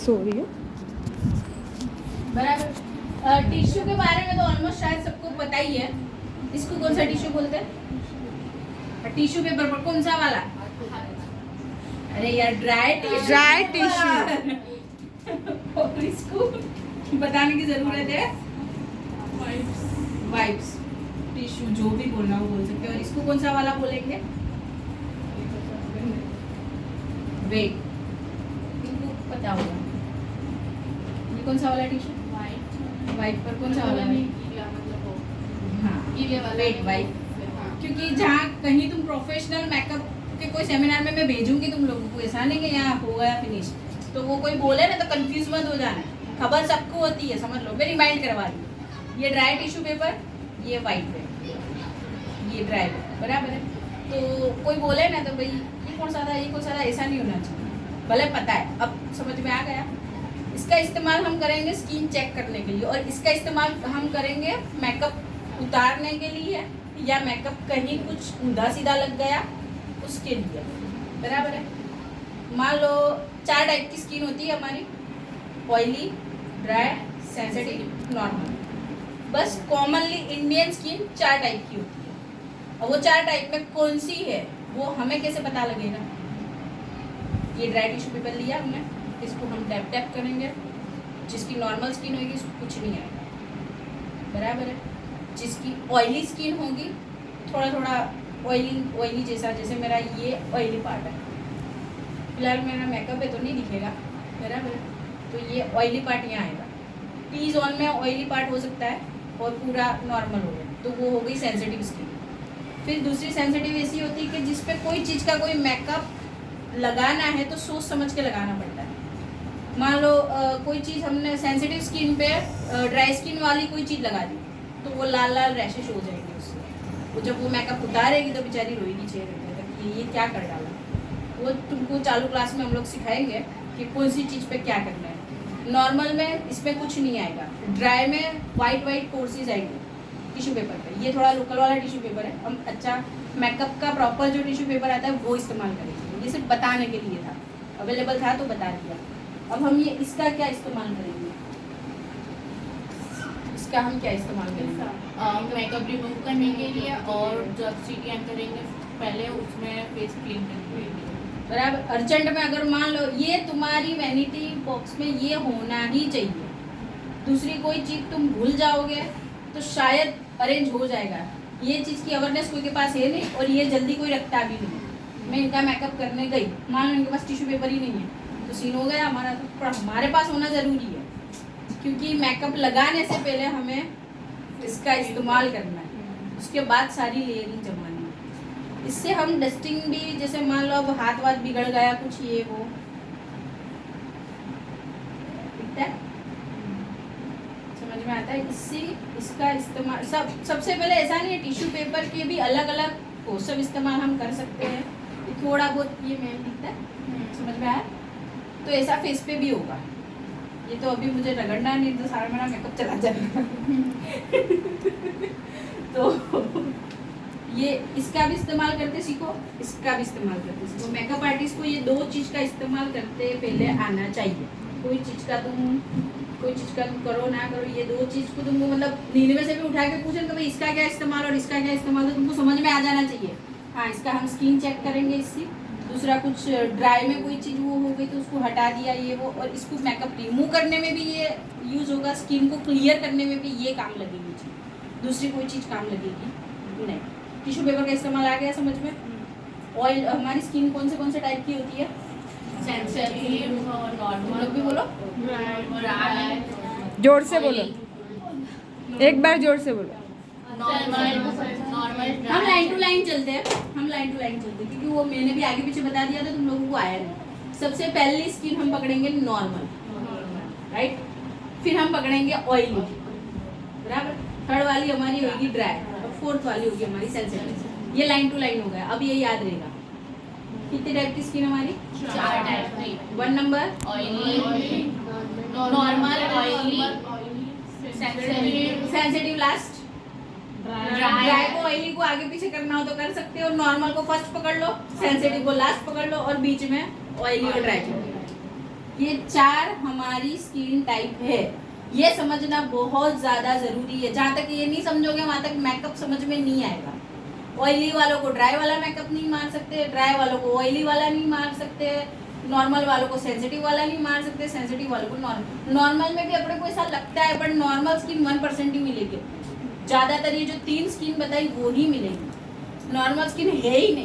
सो रही हूँ। बराबर। टिश्यू के बारे में तो ऑलमोस्ट शायद सबको पता ही है। इसको कौन सा टिश्यू बोलते हैं? टिश्यू पेपर पर कौन सा वाला? अरे यार ड्राई टिश्यू। और इसको बताने की जरूरत है, वाइप्स टिश्यू, जो भी बोलना वो बोल सकते हैं। और इसको कौन सा वाला बोलेंगे? वेट, इनको पता होगा। ये कौन सा वाला टिश्यू? वाइप पर कौन सा वाला? हाँ, वेट वाइप। क्योंकि जहाँ कहीं तुम प्रोफेशनल मेकअप के कोई सेमिनार में मैं भेजूंगी तुम लोगों को, ऐसा नहीं कि यहाँ हो गया फिनिश, तो वो कोई बोले ना तो कंफ्यूज मत हो जाना, खबर सबको होती है, समझ लो। मैं रिमाइंड करवा दी, ये ड्राई टिश्यू पेपर, ये वाइट पेपर, ये ड्राई पेपर, बराबर है। तो कोई बोले ना तो भाई ये कौन सा था, ये कौन सा था, ऐसा नहीं होना चाहिए। भले पता है, अब समझ में आ गया। इसका इस्तेमाल हम करेंगे स्किन चेक करने के लिए, और इसका इस्तेमाल हम करेंगे मेकअप उतारने के लिए, या मेकअप कहीं कुछ ऊंधा सीधा लग गया उसके लिए, बराबर है। मान लो 4 टाइप की स्किन होती है हमारी, ऑयली, ड्राई, सेंसिटिव, नॉर्मल। बस कॉमनली इंडियन स्किन 4 टाइप की होती है। और वो 4 टाइप में कौन सी है वो हमें कैसे पता लगेगा? ये ड्राई टिश्यू पेपर लिया हमने, इसको हम टैप टैप करेंगे। जिसकी नॉर्मल स्किन होगी उसको कुछ नहीं आएगा, बराबर है। जिसकी ऑयली स्किन होगी, थोड़ा थोड़ा ऑयली जैसा, जैसे मेरा ये ऑयली पार्ट है, फिलहाल मेरा मेकअप है तो नहीं दिखेगा, बराबर है। तो ये ऑयली पार्ट यहाँ आएगा। टी जोन में ऑयली पार्ट हो सकता है और पूरा नॉर्मल हो गया, तो वो हो गई सेंसिटिव स्किन। फिर दूसरी सेंसिटिव ऐसी होती है कि जिस पे कोई चीज़ का कोई मेकअप लगाना है तो सोच समझ के लगाना पड़ता है। मान लो कोई चीज़ हमने सेंसिटिव स्किन पे ड्राई स्किन वाली कोई चीज़ लगा दी, तो वो लाल लाल रैशेज हो जाएंगे उससे। वो जब वो मेकअप उतारेगी तो बेचारी रोएगी चेहरे पे कि ये क्या कर डाला। वो तुमको चालू क्लास में हम लोग सिखाएंगे कि कौन सी चीज़ पे क्या करना है। नॉर्मल में इसमें कुछ नहीं आएगा, ड्राई में वाइट कोर्सेज आएंगे टिश्यू पेपर पे। ये थोड़ा लोकल वाला टिश्यू पेपर है, हम अच्छा मेकअप का प्रॉपर जो टिश्यू पेपर आता है वो इस्तेमाल करेंगे। ये सिर्फ बताने के लिए था, अवेलेबल था तो बता दिया। अब हम ये इसका क्या इस्तेमाल करेंगे? इसका हम क्या इस्तेमाल करेंगे? मेकअप रिमूव करने के लिए, और जब सीटियाँ करेंगे पहले उसमें फेस क्लीन करने के लिए। बराबर। अर्जेंट में अगर मान लो ये तुम्हारी वैनिटी बॉक्स में ये होना ही चाहिए, दूसरी कोई चीज़ तुम भूल जाओगे तो शायद अरेंज हो जाएगा। ये चीज़ की अवेयरनेस कोई के पास है नहीं, और ये जल्दी कोई रखता भी नहीं। मैं इनका मेकअप करने गई, मान लो इनके पास टिश्यू पेपर ही नहीं है तो सीन हो गया हमारा। तो पर हमारे पास होना ज़रूरी है, क्योंकि मेकअप लगाने से पहले हमें इसका इस्तेमाल करना है, उसके बाद सारी लेयरिंग जमानी है। इससे हम डस्टिंग भी, जैसे मान लो अब हाथ वाथ बिगड़ गया कुछ ये वो, दिखता है, समझ में आता है। इससे इसका इस्तेमाल सबसे पहले ऐसा नहीं है, टिश्यू पेपर के भी अलग अलग वो सब इस्तेमाल हम कर सकते हैं। थोड़ा बहुत ये मेन दिखता है, समझ में आया? तो ऐसा फेस पे भी होगा। ये तो अभी मुझे रगड़ना नहीं तो सारा मेरा मेकअप चला जाएगा। तो ये इसका भी इस्तेमाल करते सीखो, इसका भी इस्तेमाल करते सीखो। मेकअप आर्टिस्ट को ये 2 चीज़ का इस्तेमाल करते पहले आना चाहिए। कोई चीज़ का तुम करो ना करो, ये 2 चीज़ को तुमको मतलब नींद में से भी उठा के पूछे तो भाई इसका क्या इस्तेमाल और इसका क्या इस्तेमाल, तो तुमको समझ में आ जाना चाहिए। हाँ, इसका हम स्किन चेक करेंगे इससे। दूसरा कुछ ड्राई में कोई चीज़ वो हो गई तो उसको हटा दिया ये वो, और इसको मेकअप रिमूव करने में भी ये यूज़ होगा, स्किन को क्लियर करने में भी ये काम लगेगी चीज़। दूसरी कोई चीज़ काम लगेगी नहीं। टिश्यू पेपर का इस्तेमाल आ गया समझ में। ऑयल, हमारी स्किन कौन से टाइप की होती है? सेंसिटिव, नॉर्मल भी बोलो, जोर से बोलो, एक बार जोर से बोलो। नॉर्मल। हम लाइन टू लाइन चलते हैं, क्योंकि वो मैंने भी आगे पीछे बता दिया था, तुम लोगों को आया नहीं। सबसे पहली स्किन हम पकड़ेंगे नॉर्मल, राइट। फिर हम पकड़ेंगे ऑयली, बराबर। थर्ड वाली हमारी होगी ड्राई, और फोर्थ वाली होगी हमारी सेंसिटिव। ये लाइन टू लाइन हो गया। अब ये याद रहेगा। कितने टाइप की स्किन हमारी? 4 टाइप की। 1 number oily, normal, oily, sensitive last. Dry को ऑयली को आगे पीछे करना हो तो कर सकते हो, नॉर्मल को फर्स्ट पकड़ लो, सेंसिटिव को लास्ट पकड़ लो, और बीच में ऑयली और ड्राई। ये 4 हमारी स्किन टाइप है, ये समझना बहुत ज़्यादा ज़रूरी है। जहाँ तक ये नहीं समझोगे वहाँ तक मेकअप समझ में नहीं आएगा। ऑयली वालों को ड्राई वाला मेकअप नहीं मार सकते, ड्राई वालों को ऑयली वाला नहीं मार सकते, नॉर्मल वालों को सेंसिटिव वाला नहीं मार सकते, सेंसिटिव वालों को नॉर्मल में भी अपने को ऐसा लगता है, बट नॉर्मल स्किन 1% ही मिलेगी। ज़्यादातर ये जो 3 स्किन बताई वो ही मिलेगी, नॉर्मल स्किन है ही नहीं।